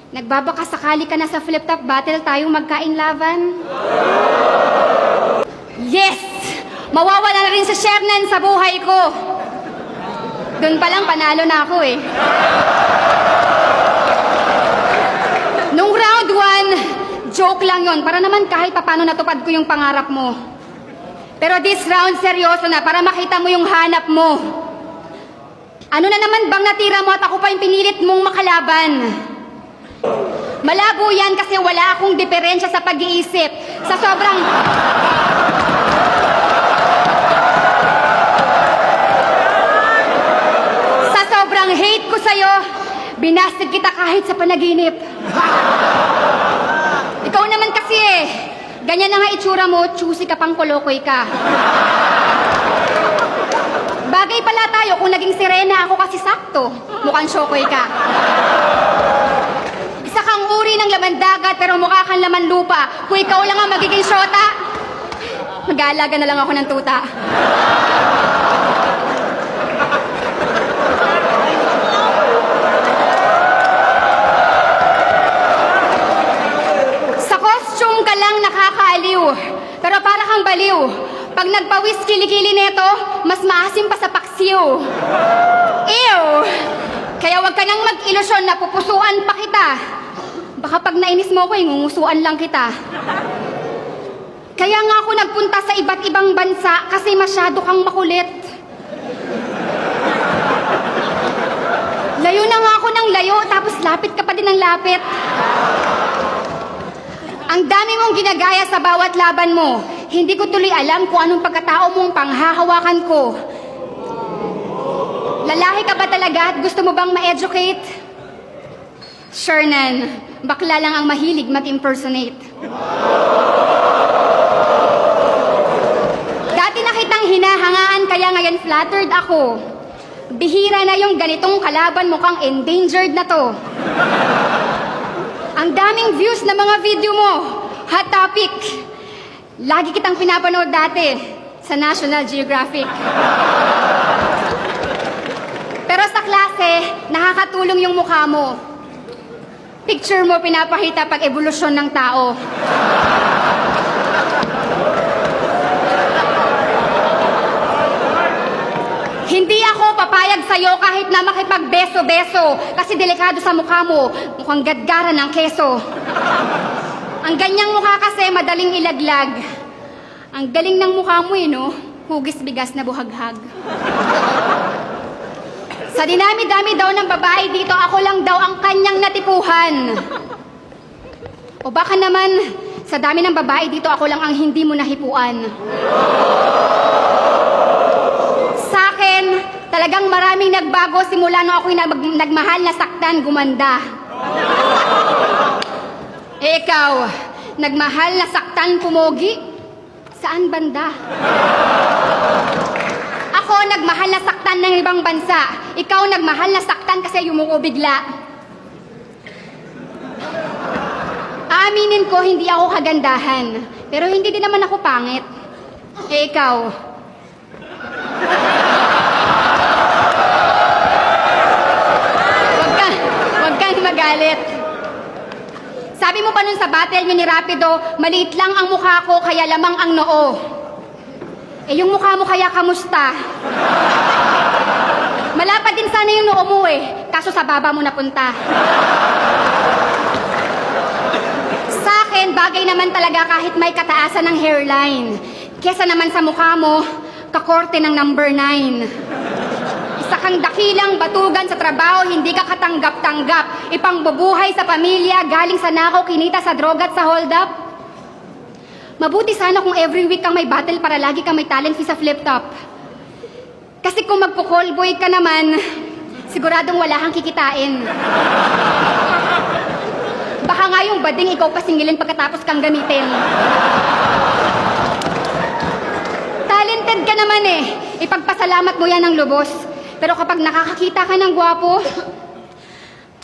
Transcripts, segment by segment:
Nagbabaka sakali ka na sa flip-top battle tayong magkain-laban? Yes! Mawawala na rin si Shernan sa buhay ko. Doon pa lang panalo na ako eh. Nung round 1, joke lang yon para naman kahit papano natupad ko yung pangarap mo. Pero this round, seryoso na para makita mo yung hanap mo. Ano na naman bang natira mo at ako pa yung pinilit mong makalaban? Malabo yan kasi wala akong diferensya sa pag-iisip. Sa sobrang hate ko sa'yo, binasted kita kahit sa panaginip. Ikaw naman kasi eh, ganyan na nga itsura mo, choosy ka pang kolokoy ka. Bagay pala tayo kung naging sirena ako kasi sakto, mukhang syokoy ka. Isa kang uri ng laman dagat pero mukha kang laman lupa. Kung ikaw lang ang magiging syota, mag-aalaga na lang ako ng tuta. Ka lang nakakaaliw, pero para kang baliw. Pag nagpawis kilikili neto, mas maasim pa sa paksiw. Ew! Kaya wag ka nang mag-ilusyon na pupusuan pa kita. Baka pag nainis mo ko, ngungusuan lang kita. Kaya nga ako nagpunta sa iba't ibang bansa kasi masyado kang makulit. Layo na nga ako ng layo, tapos lapit ka pa din ng lapit. Ang dami mong ginagaya sa bawat laban mo. Hindi ko tuloy alam kung anong pagkatao mong panghahawakan ko. Lalaki ka ba talaga at gusto mo bang ma-educate? Shernan, bakla lang ang mahilig mag-impersonate. Dati na kitang hinahangaan kaya ngayon flattered ako. Bihira na yung ganitong kalaban mo kang endangered na to. Ang daming views na mga video mo. Hot topic. Lagi kitang pinapanood dati sa National Geographic. Pero sa klase, nakakatulong yung mukha mo. Picture mo pinapakita pag evolusyon ng tao. Hindi ako papayag sa'yo kahit na makipagbeso-beso kasi delikado sa mukha mo, mukhang gadgaran ng keso. Ang ganyang mukha kasi madaling ilaglag. Ang galing ng mukha mo no? Hugis bigas na buhaghag. Sa dinami-dami daw ng babae dito, ako lang daw ang kanyang natipuhan. O baka naman, sa dami ng babae dito, ako lang ang hindi mo nahipuan. Talagang maraming nagbago simula nung ako'y nagmahal na saktan gumanda. Eh ikaw, nagmahal na saktan pumogi? Saan banda? Ako nagmahal na saktan ng ibang bansa. Ikaw nagmahal na saktan kasi yumuko bigla. Aaminin ko hindi ako kagandahan, pero hindi din naman ako pangit. Eh ikaw, magalit. Sabi mo pa nun sa battle nyo ni Rapido, maliit lang ang mukha ko kaya lamang ang noo. Eh yung mukha mo kaya kamusta? Malapad din sana yung noo mo eh, kaso sa baba mo napunta. Sa akin, bagay naman talaga kahit may kataasan ng hairline. Kesa naman sa mukha mo, kakorte ng number 9. Isa kang dakilang batugan sa trabaho, hindi ka katanggap-tanggap. Ipangbubuhay sa pamilya, galing sa nakaw, kinita sa droga at sa hold up. Mabuti sana kung every week kang may battle para lagi kang may talent fee sa flip-top. Kasi kung magpo-callboy ka naman, siguradong wala kang kikitain. Baka nga yung bading ikaw pasingilin pagkatapos kang gamitin. Talented ka naman eh. Ipagpasalamat mo yan ng lubos. Pero kapag nakakakita ka ng gwapo,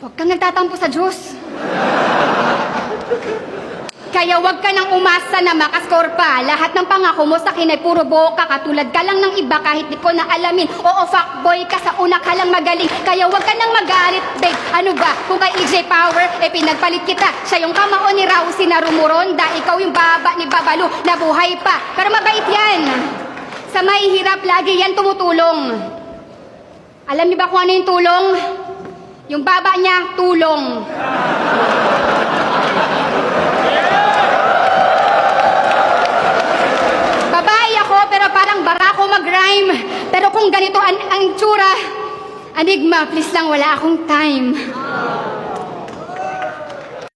huwag kang nagtatampo sa Diyos. Kaya wag ka nang umasa na makascore pa. Lahat ng pangako mo sa akin ay puro boka. Katulad ka lang ng iba kahit di ko na alamin. Oo, fuckboy ka, sa una ka lang magaling. Kaya wag ka nang magalit, babe. Ano ba, kung kay EJ Power, pinagpalit kita. Siya yung kamao ni Rousey na rumuronda. Ikaw yung baba ni Babalu na buhay pa. Pero mabait yan. Sa may hirap, lagi yan tumutulong. Alam niyo ba kung ano yung tulong? Yung baba niya, tulong. Babae ako, pero parang barako mag-rhyme. Pero kung ganito ang tsura, Enigma, please lang, wala akong time.